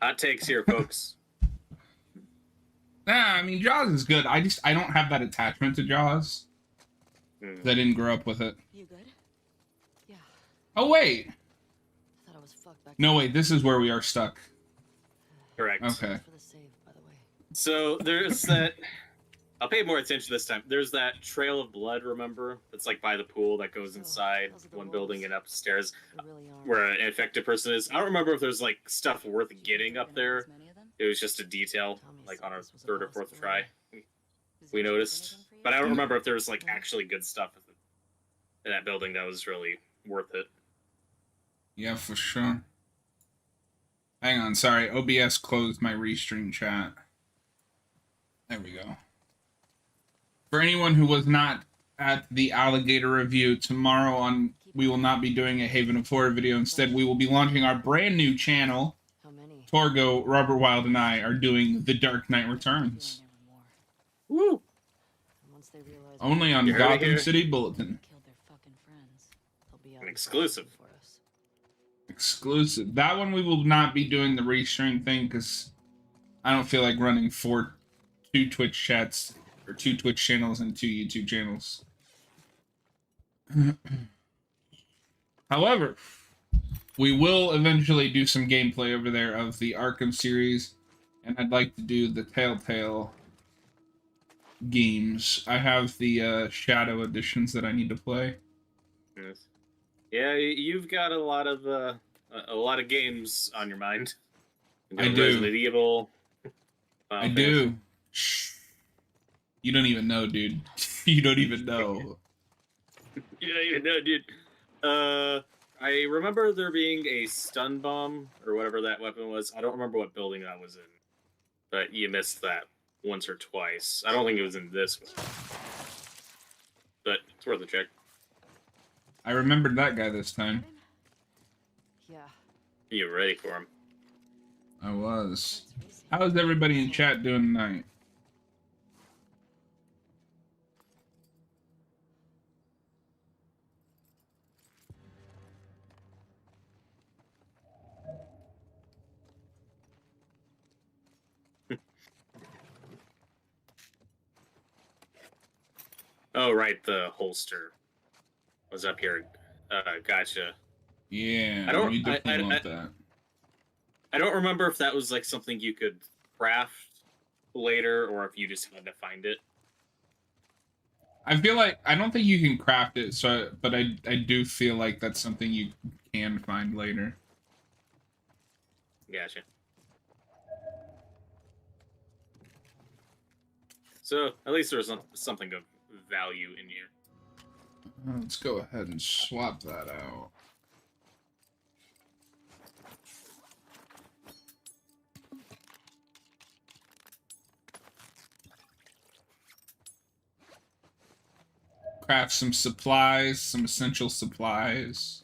Hot takes here, folks. Nah, I mean Jaws is good. I don't have that attachment to Jaws. Hmm. I didn't grow up with it. You good? Yeah. Oh wait. I thought I was fucked back. No wait, this is where we are stuck. Correct. Okay. For the save, by the way. So there's that. I'll pay more attention this time. There's that trail of blood, remember? That's like by the pool that goes inside one building and upstairs where an infected person is. I don't remember if there's like stuff worth getting up there. It was just a detail, like on our third or fourth try, we noticed. But I don't remember if there was like actually good stuff in that building that was really worth it. Yeah, for sure. Hang on, sorry. OBS closed my restream chat. There we go. For anyone who was not at the alligator review, tomorrow on we will not be doing a Haven of Horror video. Instead, we will be launching our brand new channel. Torgo, Robert Wild, and I are doing The Dark Knight Returns. Woo! Only on Gotham City Bulletin. An exclusive. Exclusive. That one we will not be doing the restream thing because I don't feel like running two Twitch chats or 2 Twitch channels and 2 YouTube channels. However, we will eventually do some gameplay over there of the Arkham series, and I'd like to do the Telltale games. I have the Shadow editions that I need to play. Yes. Yeah, you've got a lot of games on your mind. I do. Resident Evil. I do. You don't even know, dude. You don't even know. You don't even know, dude. I remember there being a stun bomb or whatever that weapon was. I don't remember what building that was in, but you missed that once or twice. I don't think it was in this one, but it's worth a check. I remembered that guy this time. Yeah. You were ready for him. I was. How is everybody in chat doing tonight? Oh, right, the holster was up here. Gotcha. Yeah, we definitely want that. I don't remember if that was like something you could craft later or if you just had to find it. I feel like I don't think you can craft it, but I do feel like that's something you can find later. Gotcha. So at least there's something of value in here. Let's go ahead and swap that out. Craft some supplies, some essential supplies.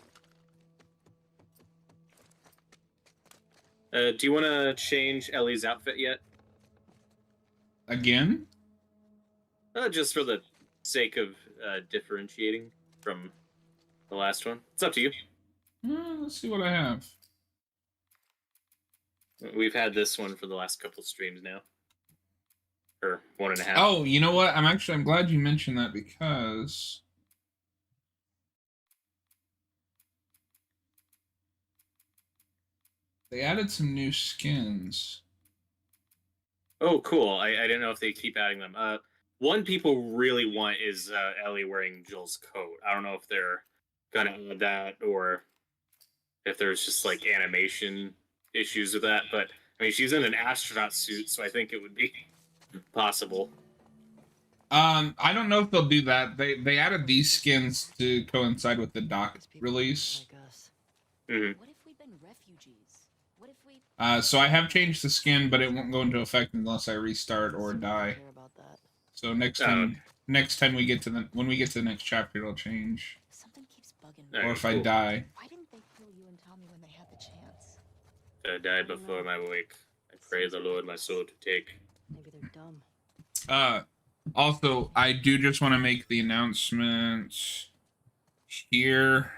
Do you want to change Ellie's outfit yet? Again? Just for the sake of differentiating from the last one. It's up to you. Let's see what I have. We've had this one for the last couple of streams now. Or 1.5. Oh, you know what? I'm glad you mentioned that because they added some new skins. Oh, cool. I didn't know if they keep adding them. One people really want is Ellie wearing Joel's coat. I don't know if they're gonna add that or if there's just like animation issues with that, but I mean she's in an astronaut suit, so I think it would be possible. I don't know if they'll do that. They added these skins to coincide with the dock release. Mm-hmm. What if we've been refugees? What if we So I have changed the skin, but it won't go into effect unless I restart or die. So next time we get to when we get to the next chapter, it'll change. Something keeps bugging me. Or if I die. Why didn't they kill you and Tommy when they had the chance? I died before my wake. I pray the Lord my soul to take. Maybe they're dumb. Also, I do just want to make the announcement here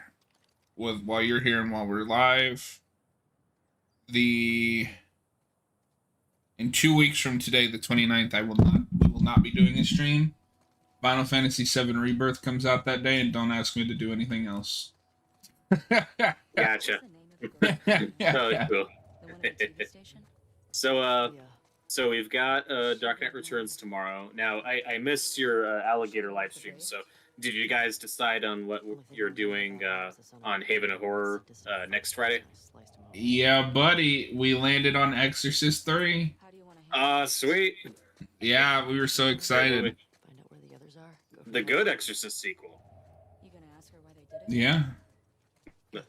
while you're here and while we're live. The in 2 weeks from today, the 29th, we will not be doing a stream. Final Fantasy VII Rebirth comes out that day, and don't ask me to do anything else. Gotcha. Oh, cool. So we've got Dark Knight Returns tomorrow. Now, I missed your Alligator live stream, so did you guys decide on what you're doing on Haven of Horror next Friday? Yeah, buddy, we landed on Exorcist 3. Sweet. Yeah, we were so excited. The good Exorcist sequel. Yeah.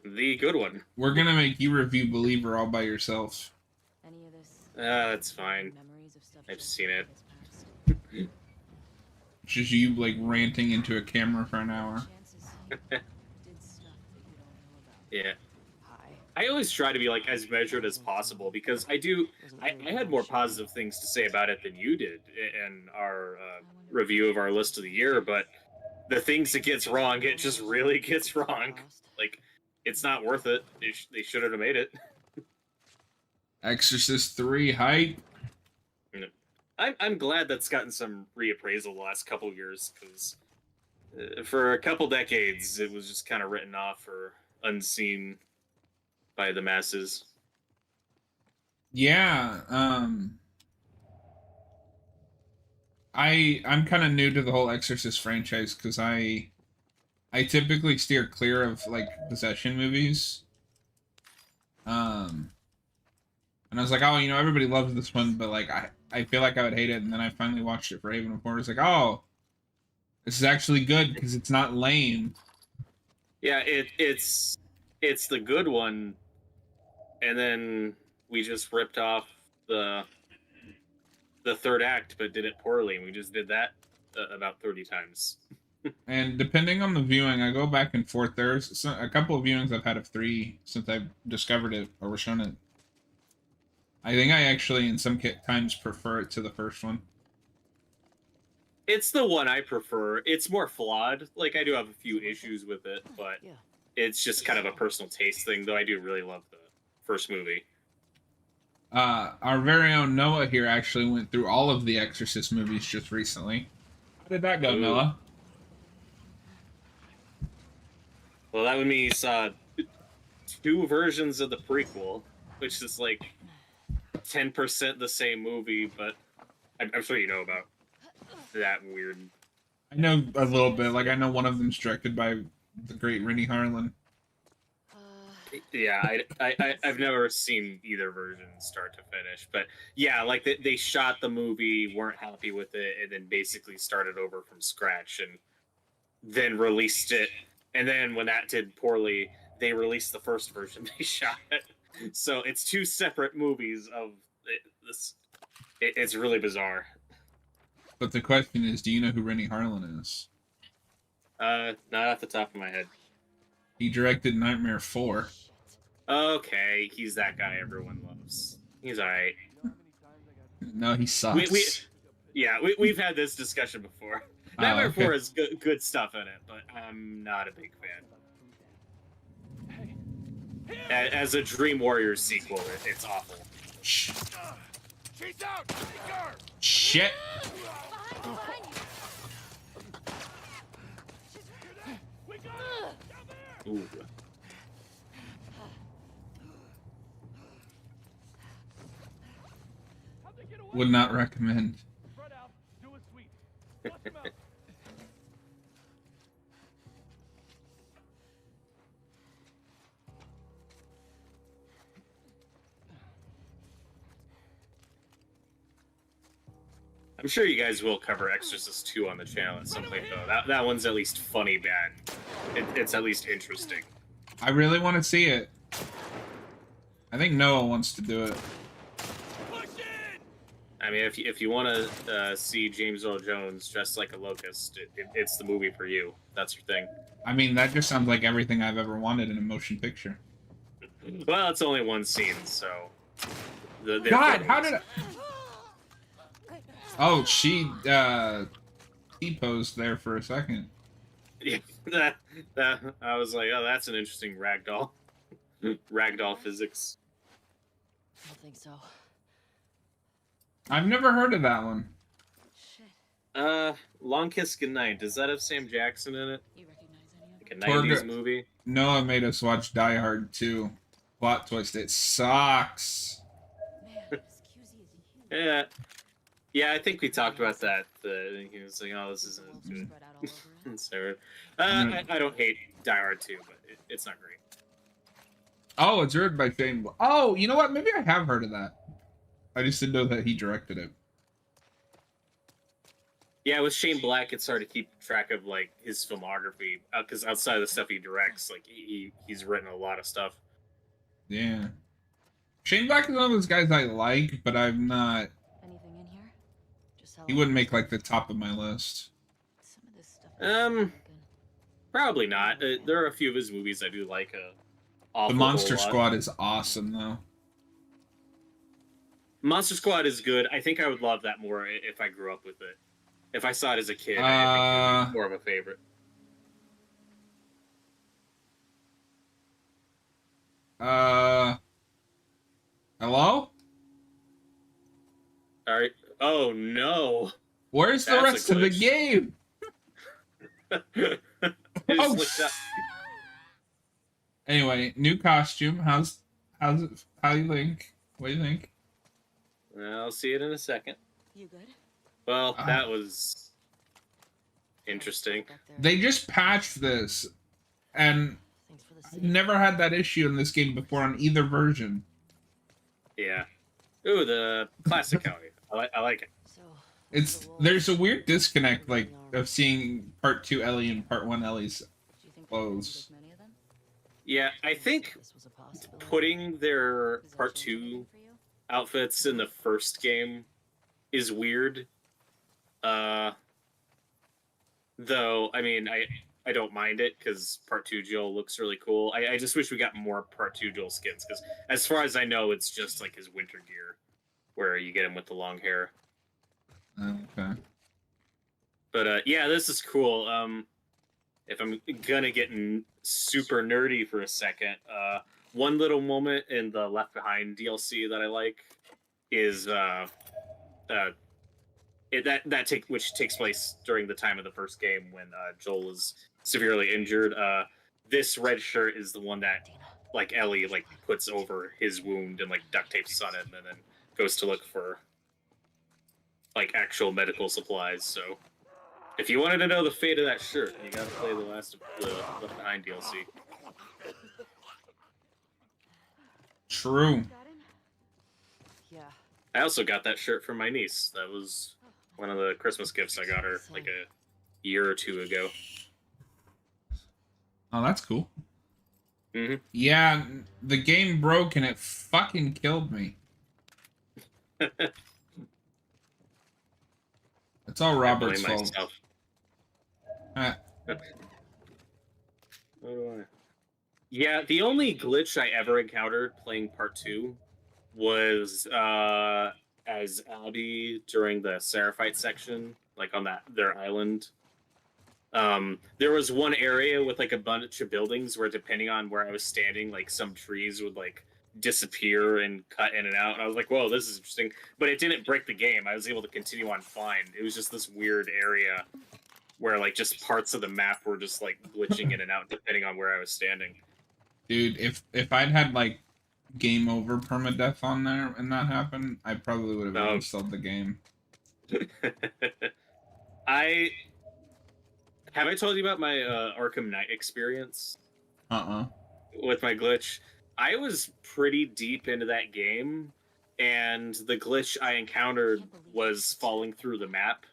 The good one. We're gonna make you review Believer all by yourself. That's fine. I've seen it. Just you, like, ranting into a camera for an hour. Yeah. I always try to be, like, as measured as possible, because I had more positive things to say about it than you did in our review of our list of the year, but the things it gets wrong, it just really gets wrong. Like, it's not worth it. They shouldn't have made it. Exorcist 3 hype. I'm glad that's gotten some reappraisal the last couple years, because for a couple decades it was just kind of written off or unseen by the masses. Yeah, I'm kind of new to the whole Exorcist franchise because I typically steer clear of, like, possession movies. And I was like, oh, you know, everybody loves this one, but, like, I feel like I would hate it. And then I finally watched it for Haven of Horror. It's like, oh, this is actually good because it's not lame. Yeah, it's the good one, and then we just ripped off the third act, but did it poorly, and we just did that about 30 times. And depending on the viewing, I go back and forth. There's a couple of viewings I've had of 3 since I've discovered it or was shown it. I think I actually, in some times, prefer it to the first one. It's the one I prefer. It's more flawed. Like, I do have a few issues with it, but it's just kind of a personal taste thing, though I do really love the first movie. Our very own Noah here actually went through all of the Exorcist movies just recently. How did that go, Noah? Well, that would mean he saw 2 versions of the prequel, which is like 10% the same movie, but I'm sure you know about that weird. I know a little bit. Like, I know one of them's directed by the great Rennie Harlan. Yeah, I've never seen either version start to finish, but yeah, like they shot the movie, weren't happy with it, and then basically started over from scratch, and then released it. And then when that did poorly, they released the first version they shot. So it's 2 separate movies of this. It's really bizarre. But the question is, do you know who Rennie Harlan is? Not off the top of my head. He directed Nightmare 4. Okay, he's that guy everyone loves. He's alright. No, he sucks. We've had this discussion before. Nightmare 4 has good stuff in it, but I'm not a big fan. As a Dream Warriors sequel, it's awful. Shh. Shit. Ooh. Would not recommend. I'm sure you guys will cover Exorcist 2 on the channel at some point, though. That one's at least funny bad. It's at least interesting. I really want to see it. I think Noah wants to do it. I mean, if you want to see James Earl Jones dressed like a locust, it's the movie for you. That's your thing. I mean, that just sounds like everything I've ever wanted in a motion picture. Well, it's only one scene, so... God, how did I... Oh, she posed there for a second. Yeah, I was like, oh, that's an interesting ragdoll. Ragdoll physics. I don't think so. I've never heard of that one. Shit. Long Kiss Goodnight. Does that have Sam Jackson in it? You recognize any of Like a it? 90s Torga- movie? Noah made us watch Die Hard 2. Plot twist. It sucks. Man, as cutesy as he is. Yeah. Yeah, I think we talked about that. He was like, oh, this With the isn't welfare good. spread out all over it. So, Yeah. I don't hate Die Hard 2, but it's not great. Oh, it's written by Shane. Oh, you know what? Maybe I have heard of that. I just didn't know that he directed it. Yeah, with Shane Black, it's hard to keep track of like his filmography because outside of the stuff he directs, like he's written a lot of stuff. Yeah. Shane Black is one of those guys I like, but I'm not. Anything in here? Just He wouldn't make like the top of my list. Some of this stuff is broken. Probably not. There are a few of his movies I do like. The Monster Squad is awesome, though. Monster Squad is good. I think I would love that more if I grew up with it. If I saw it as a kid, I think it would be more of a favorite. Hello? All right. Oh no. Where's the That's a rest of the glitch. game? It Oh, just looked up. Anyway, new costume. How's it? How do you think? What do you think? I'll see it in a second. You good? Well, that was interesting. Back there. They just patched this, and Thanks for the I've save. never had that issue in this game before on either version. Yeah. Ooh, the classic Ellie. I like it. So, There's a weird disconnect, like of seeing Part 2 Ellie and Part 1 Ellie's. do you think Clothes. there's many of them? Yeah, I think This was a possibility. putting their Does that Part change 2 anything for you? outfits in the first game is weird. Though, I mean, I don't mind it because Part 2 Joel looks really cool. I just wish we got more Part 2 Joel skins because as far as I know, it's just like his winter gear where you get him with the long hair. Okay. But yeah, this is cool. If I'm gonna get super nerdy for a second, one little moment in the Left Behind DLC that I like is which takes place during the time of the first game when Joel is severely injured. This red shirt is the one that like Ellie like puts over his wound and like duct tapes on it, and then goes to look for like actual medical supplies. So if you wanted to know the fate of that shirt, you gotta play the Left Behind DLC. True. Got him? Yeah. I also got that shirt from my niece. That was one of the Christmas gifts I got her like a year or two ago. Oh, that's cool. Mm-hmm. Yeah, the game broke and it fucking killed me. It's all Robert's fault. What do I? Yeah, the only glitch I ever encountered playing Part 2 was as Abby during the Seraphite section, like on their island. There was one area with like a bunch of buildings where depending on where I was standing, like some trees would like disappear and cut in and out. And I was like, whoa, this is interesting. But it didn't break the game. I was able to continue on fine. It was just this weird area where like just parts of the map were just like glitching in and out depending on where I was standing. Dude, if I'd had like game over permadeath on there and that happened, I probably would have installed the game. Have I told you about my Arkham Knight experience? Uh-uh. With my glitch? I was pretty deep into that game, and the glitch I encountered was falling through the map,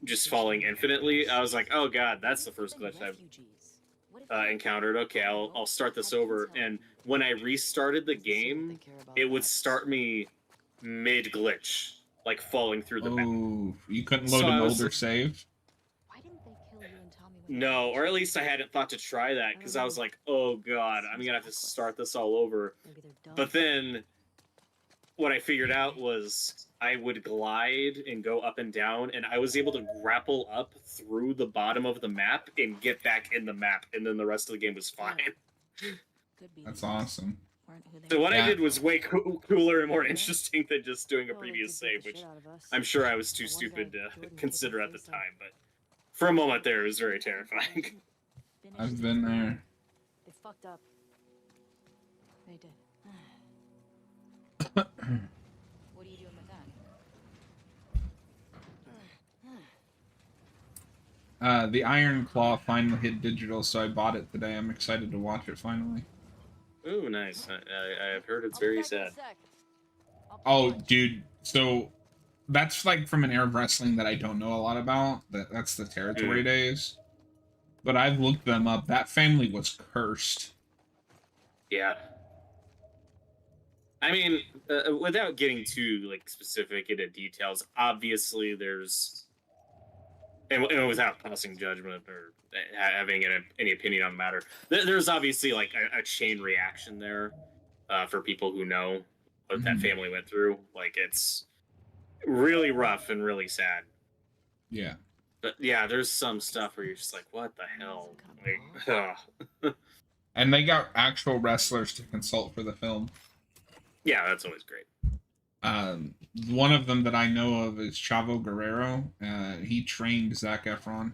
just falling infinitely. I was like, oh god, that's the first glitch I've encountered. Okay, I'll start this over. And when I restarted the game, it would start me mid-glitch, like falling through the map. Oh, you couldn't load an older save? No, or at least I hadn't thought to try that, because I was like, oh god, I'm gonna have to start this all over. But then, what I figured out was I would glide and go up and down, and I was able to grapple up through the bottom of the map and get back in the map, and then the rest of the game was fine. That's awesome. weren't who they So what were. I did was way cooler and more interesting than just doing a previous save, which I'm sure I was too stupid to consider at the time. But for a moment there, it was very terrifying. I've been there. They fucked up. They did. What are you doing with that? The Iron Claw finally hit digital, so I bought it today. I'm excited to watch it finally. Ooh, nice. I have heard it's very sad. Oh, dude. So that's like from an Arab wrestling that I don't know a lot about. That's the territory days. But I've looked them up. That family was cursed. Yeah. I mean, without getting too like specific into details, obviously there's, and without passing judgment or having any opinion on the matter, there's obviously like a chain reaction there for people who know what that family went through. Like, it's really rough and really sad. Yeah. But yeah, there's some stuff where you're just like, what the hell? Like, and they got actual wrestlers to consult for the film. Yeah, that's always great. One of them that I know of is Chavo Guerrero. He trained Zac Efron.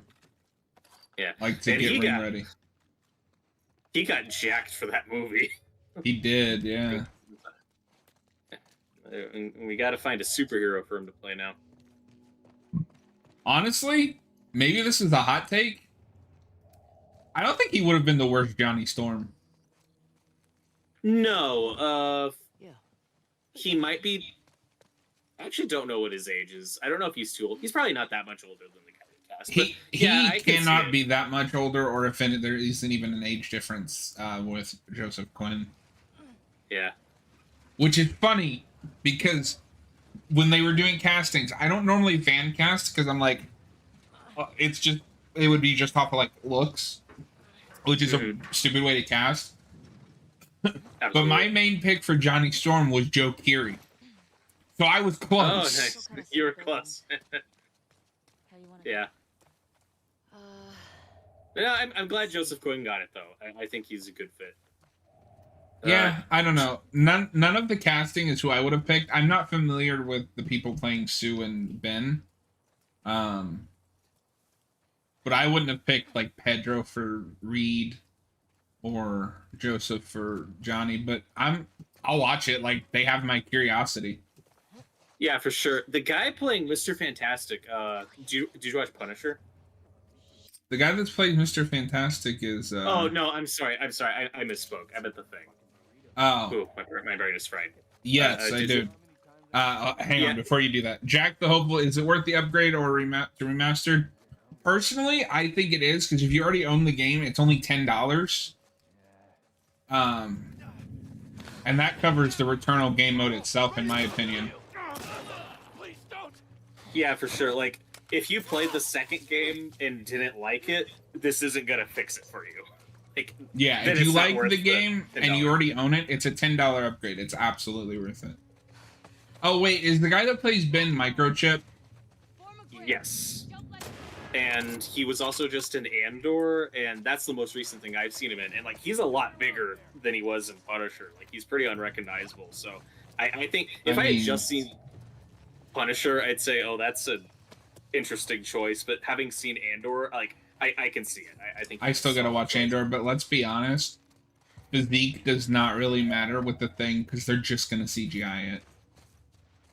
Yeah. Like, to get ring ready. He got jacked for that movie. He did, yeah. We got to find a superhero for him to play now. Honestly, maybe this is a hot take. I don't think he would have been the worst Johnny Storm. No, he might be. I actually don't know what his age is. I don't know if he's too old. He's probably not that much older than the guy who cast. He cannot be that much older, or if there isn't even an age difference with Joseph Quinn. Yeah. Which is funny, because when they were doing castings, I don't normally fan cast, because I'm like, it would be just off of like looks, which is a stupid way to cast. But my main pick for Johnny Storm was Joe Keery. So I was close. Oh, nice. You were close. Yeah. Yeah, I'm glad Joseph Quinn got it, though. I think he's a good fit. Yeah, I don't know. None of the casting is who I would have picked. I'm not familiar with the people playing Sue and Ben. But I wouldn't have picked, like, Pedro for Reed or Joseph for Johnny, but I'll watch it. Like, they have my curiosity. Yeah, for sure. The guy playing Mr. Fantastic, did you watch Punisher? The guy that's playing Mr. Fantastic is oh no, I'm sorry. I misspoke. I meant the Thing. Oh. Ooh, my brain is fried. Yes, I do. Hang on, before you do that. Jack the Hopeful, is it worth the upgrade or remastered? Personally, I think it is, because if you already own the game, it's only $10. And that covers the Returnal game mode itself, in my opinion. Yeah, for sure. Like, if you played the second game and didn't like it, this isn't gonna fix it for you. Like, yeah, if you like the game and you already own it, it's a $10 upgrade. It's absolutely worth it. Oh wait, is the guy that plays Ben Microchip? Yes. And he was also just in Andor, and that's the most recent thing I've seen him in. And like, he's a lot bigger than he was in Punisher. Like, he's pretty unrecognizable. So I think if I had just seen Punisher, I'd say, oh, that's an interesting choice. But having seen Andor, like, I can see it. I think I still gotta watch Andor, but let's be honest, physique does not really matter with the Thing, because they're just gonna CGI it.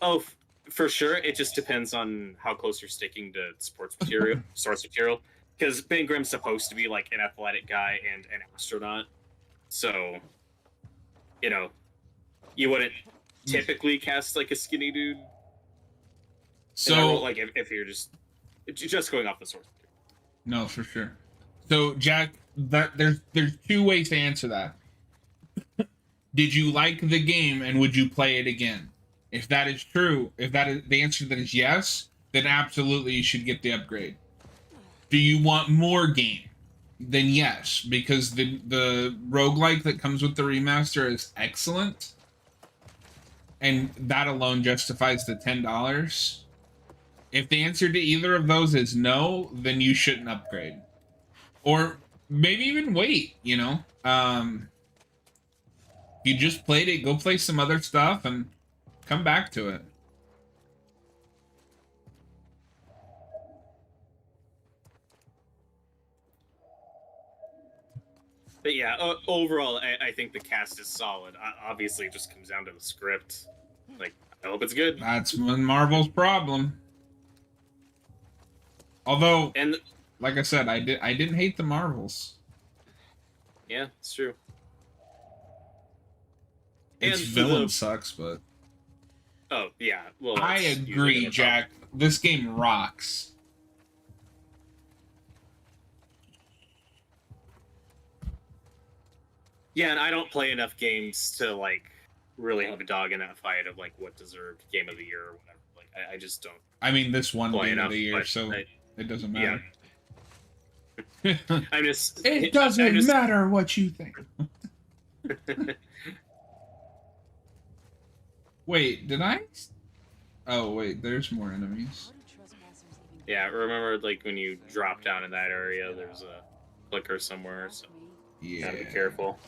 Oh, for sure. It just depends on how close you're sticking to source material. Because Ben Grimm's supposed to be like an athletic guy and an astronaut, so you wouldn't typically cast like a skinny dude. So, like, if you're just going off the source material. No, for sure. So, Jack, there's two ways to answer that. Did you like the game and would you play it again? If that is true, if that is the answer, that is yes, then absolutely you should get the upgrade. Do you want more game? Then yes, because the roguelike that comes with the remaster is excellent. And that alone justifies the $10. If the answer to either of those is no, then you shouldn't upgrade. Or maybe even wait, If you just played it, go play some other stuff and come back to it. But yeah, overall, I think the cast is solid. Obviously, it just comes down to the script. Like, I hope it's good. That's Marvel's problem. Although, And like I said, I didn't hate the Marvels. yeah, it's true. Its And villain sucks, but oh yeah, well, I agree, Jack. This game rocks. Yeah, and I don't play enough games to like really have a dog in that fight of like what deserved game of the year or whatever. Like, I just don't. I mean, this one Play game enough, of the year, but so it doesn't matter. I'm just. It doesn't matter what you think. Wait, did I? Oh wait, there's more enemies. Yeah, remember like when you drop down in that area, there's a clicker somewhere, so Yeah. gotta be careful.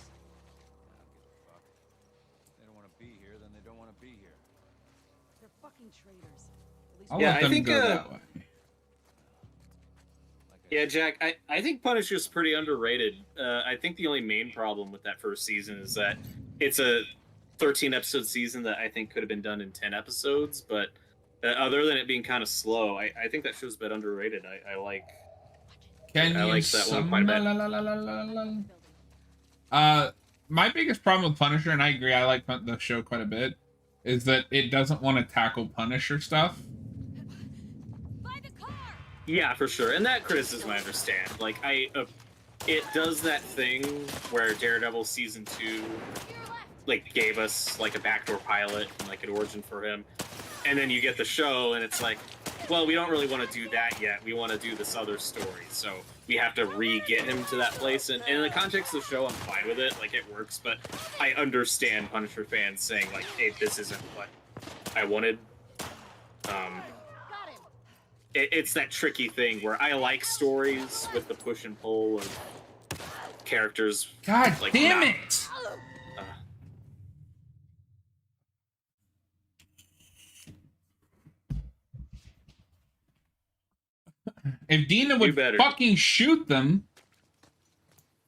They don't want to be here, then they don't want to be here. They're fucking traitors. At least I'll Yeah, let I them think, go that way. Yeah, Jack, I think Punisher's pretty underrated. I think the only main problem with that first season is that it's a 13 episode season that I think could have been done in 10 episodes, but other than it being kind of slow, I think that show's a bit underrated. I like. Can I you like that one quite a bit. My biggest problem with Punisher, and I agree, I like the show quite a bit, is that it doesn't want to tackle Punisher stuff. Yeah, for sure, and that criticism I understand. Like, it does that thing where Daredevil season 2, like, gave us like a backdoor pilot and like an origin for him, and then you get the show, and it's like, well, we don't really want to do that yet. We want to do this other story, so we have to re-get him to that place. And in the context of the show, I'm fine with it. Like, it works, but I understand Punisher fans saying like, "Hey, this isn't what I wanted." It's that tricky thing where I like stories with the push and pull of characters. God like, damn not, it! If Dina would fucking shoot them.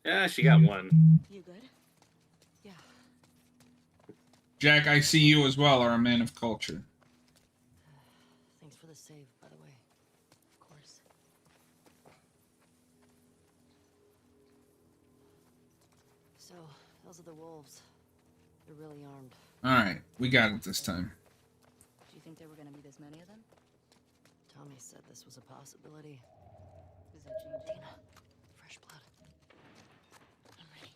Yeah, she got one. You good? Yeah. Jack, I see you as well are a man of culture. Thanks for the save, by the way. Of course. So, those are the wolves. They're really armed. Alright, we got it this time. Do you think there were gonna be this many of them? Tommy said this was a possibility. Is that Dina? Fresh blood. I'm ready.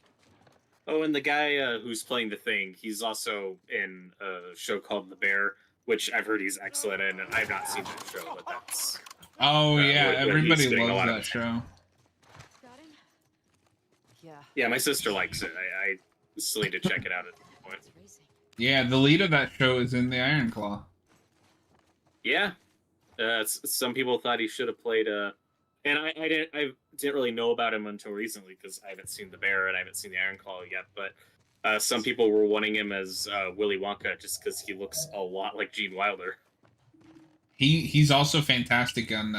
Oh, and the guy who's playing the Thing, he's also in a show called The Bear, which I've heard he's excellent in, and I've not seen that show, but that's... Oh, yeah, everybody he's doing a loves lot of that it. show. Got him? Yeah. Yeah, my sister likes it. I still need to check it out at some point. It's racing. Yeah, the lead of that show is in the Iron Claw. Yeah. Some people thought he should have played and I didn't really know about him until recently because I haven't seen The Bear and I haven't seen the Iron Claw yet, but some people were wanting him as Willy Wonka just because he looks a lot like Gene Wilder. He's also fantastic on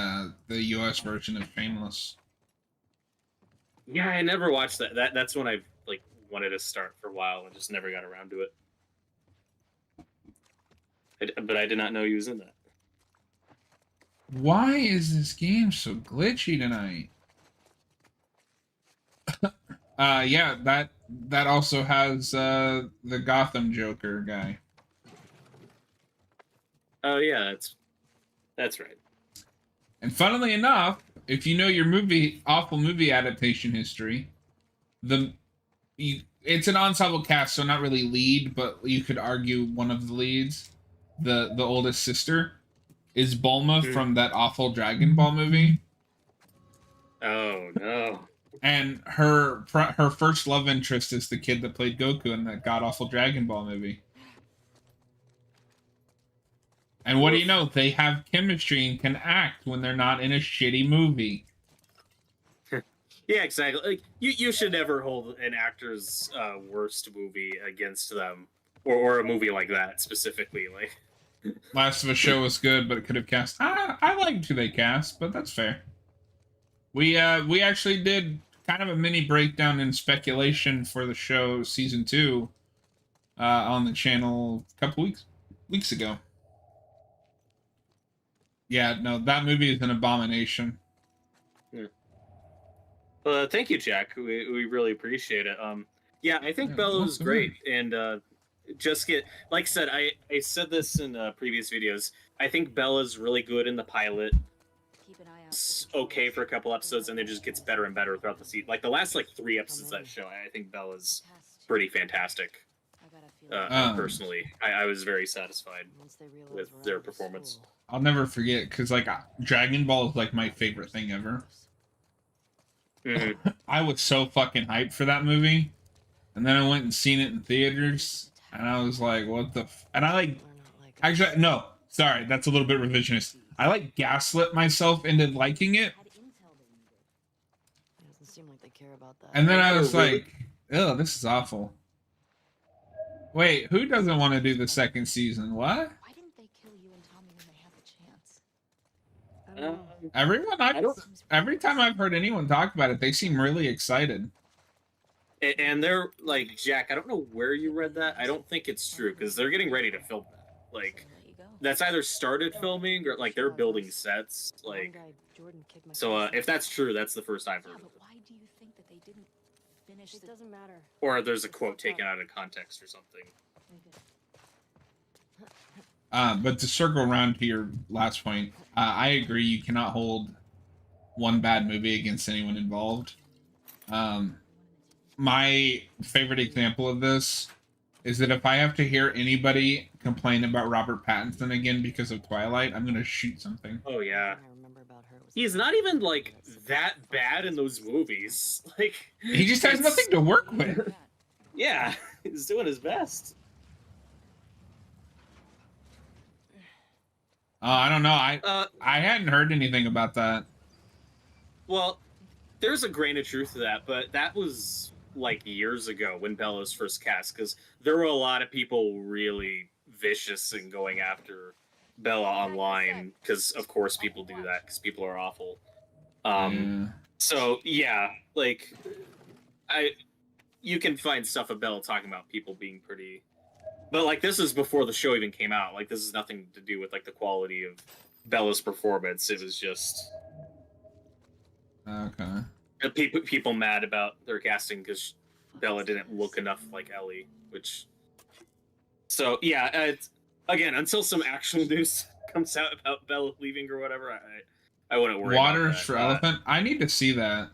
the US version of Shameless. Yeah, I never watched that. That's when I've like wanted to start for a while and just never got around to it. But I did not know he was in that. Why is this game so glitchy tonight? Yeah, that also has the Gotham Joker guy. Oh yeah, that's right. And funnily enough, if you know your awful movie adaptation history, it's an ensemble cast, so not really lead, but you could argue one of the leads, the oldest sister, is Bulma from that awful Dragon Ball movie. Oh no. And her first love interest is the kid that played Goku in that god awful Dragon Ball movie. And what do you know? They have chemistry and can act when they're not in a shitty movie. Yeah, exactly. Like you should never hold an actor's worst movie against them, or a movie like that specifically. Like, Last of Us show was good, but it could have cast. I liked who they cast, but that's fair. We actually did kind of a mini breakdown and speculation for the show season 2 on the channel a couple weeks ago. Yeah, no, that movie is an abomination. yeah. Thank you, Jack. We really appreciate it. Yeah, I think Yeah, Bella what's is the great, matter? and just get like I said. I said this in previous videos. I think Bella's really good in the pilot. Keep an eye out. It's okay for a couple episodes, and then just gets better and better throughout the season. Like the last 3 episodes of that show, I think Bella's pretty fantastic. Personally, I was very satisfied with their performance. I'll never forget because like Dragon Ball is like my favorite thing ever. Mm-hmm. I was so fucking hyped for that movie, and then I went and seen it in theaters, and I was like, "What the?" And I like, actually, no, sorry, that's a little bit revisionist. I like gaslit myself into liking it, Doesn't seem like they care about that. and then I was really- like, "Oh, this is awful." Wait, who doesn't want to do the second season? What? Why didn't they kill you and Tommy when they had the chance? I don't know. Everyone, I don't- every time I've heard anyone talk about it, they seem really excited. And they're like, Jack, I don't know where you read that. I don't think it's true because they're getting ready to film that. Like, Let you go. that's either started filming or like they're building sets. One Like, guy, Jordan, kicked my so face if that's true, that's the first I've Yeah, heard of but it. why do you think that they didn't finish It the... doesn't matter. Or there's a quote taken out of context or something. But to circle around to your last point, I agree. You cannot hold one bad movie against anyone involved. My favorite example of this is that if I have to hear anybody complain about Robert Pattinson again because of Twilight, I'm gonna shoot something. Oh yeah, I remember about her was he's not even like that bad in those movies. Like, He just has it's- nothing to work with. Yeah, he's doing his best. I don't know. I hadn't heard anything about that. Well, there's a grain of truth to that, but that was like years ago when Bella was first cast, because there were a lot of people really vicious and going after Bella online, because of course people do that because people are awful. So yeah, like you can find stuff of Bella talking about people being pretty, but like this is before the show even came out. Like this is nothing to do with like the quality of Bella's performance. It was just Okay. people mad about their casting because Bella didn't look enough like Ellie. Which, so yeah, it's, again, until some actual news comes out about Bella leaving or whatever, I wouldn't worry. Waters about that. for Elephant. I need to see that.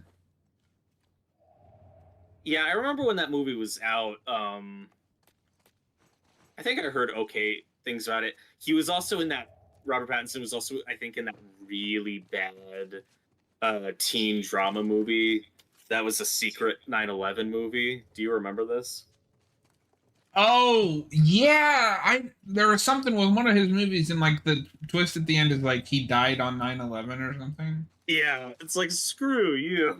Yeah, I remember when that movie was out. I think I heard okay things about it. He was also in that. Robert Pattinson was also, I think, in that really bad teen drama movie that was a secret 9/11 movie. Do you remember this? Oh yeah, there was something with one of his movies, and like the twist at the end is like he died on 9/11 or something. Yeah, it's like screw you.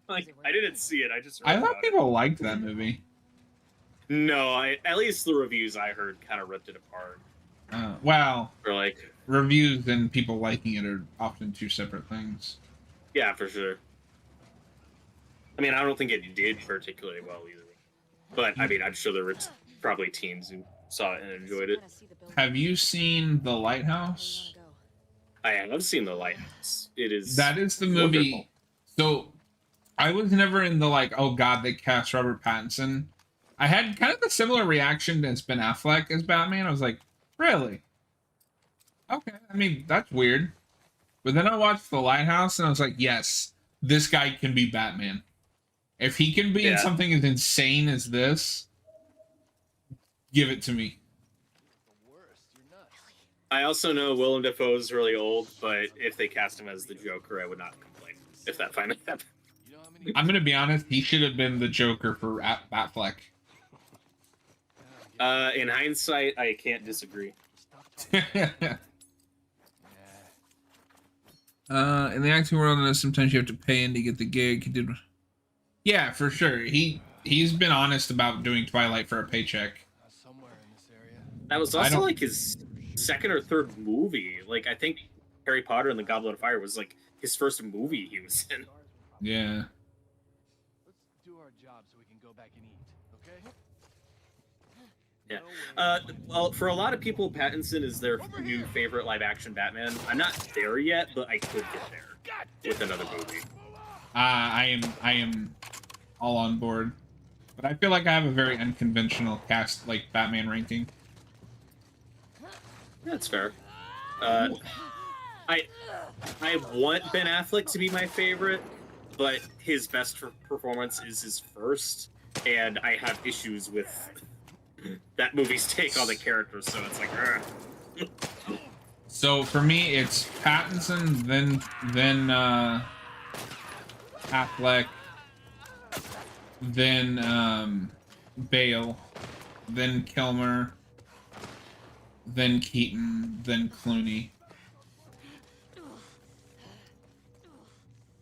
Like I didn't see it. I just heard I thought about it. people liked that movie. No, at least the reviews I heard kind of ripped it apart. Well, Or like, reviews and people liking it are often two separate things. yeah, for sure. I mean, I don't think it did particularly well either. But I mean, I'm sure there were probably teens who saw it and enjoyed it. Have you seen The Lighthouse? I have seen The Lighthouse. It is That is the movie. wonderful. So I was never in the like, oh god, they cast Robert Pattinson. I had kind of a similar reaction as Ben Affleck as Batman. I was like, really? Okay, I mean, that's weird. But then I watched The Lighthouse and I was like, yes, this guy can be Batman. If he can be in Yeah. something as insane as this, give it to me. The worst. You're nuts. I also know Willem Dafoe is really old, but if they cast him as the Joker, I would not complain if that finally happened. You know how many... I'm gonna be honest, he should have been the Joker for Batfleck. In hindsight, I can't disagree. Stop talking. Yeah. In the acting world, sometimes you have to pay in to get the gig. He did Yeah, for sure. He's been honest about doing Twilight for a paycheck. Somewhere in this area. That was I also don't- like his second or third movie. Like I think Harry Potter and the Goblet of Fire was like his first movie he was in. Yeah. Let's do our job so we can go back and eat, okay? Yeah. Well, for a lot of people, Pattinson is their new favorite live-action Batman. I'm not there yet, but I could get there with another movie. I am all on board. But I feel like I have a very unconventional cast, like, Batman ranking. That's fair. I want Ben Affleck to be my favorite, but his best performance is his first, and I have issues with that movie's take on the character, so it's like, ugh. So for me, it's Pattinson, then Affleck, then Bale, then Kilmer, then Keaton, then Clooney.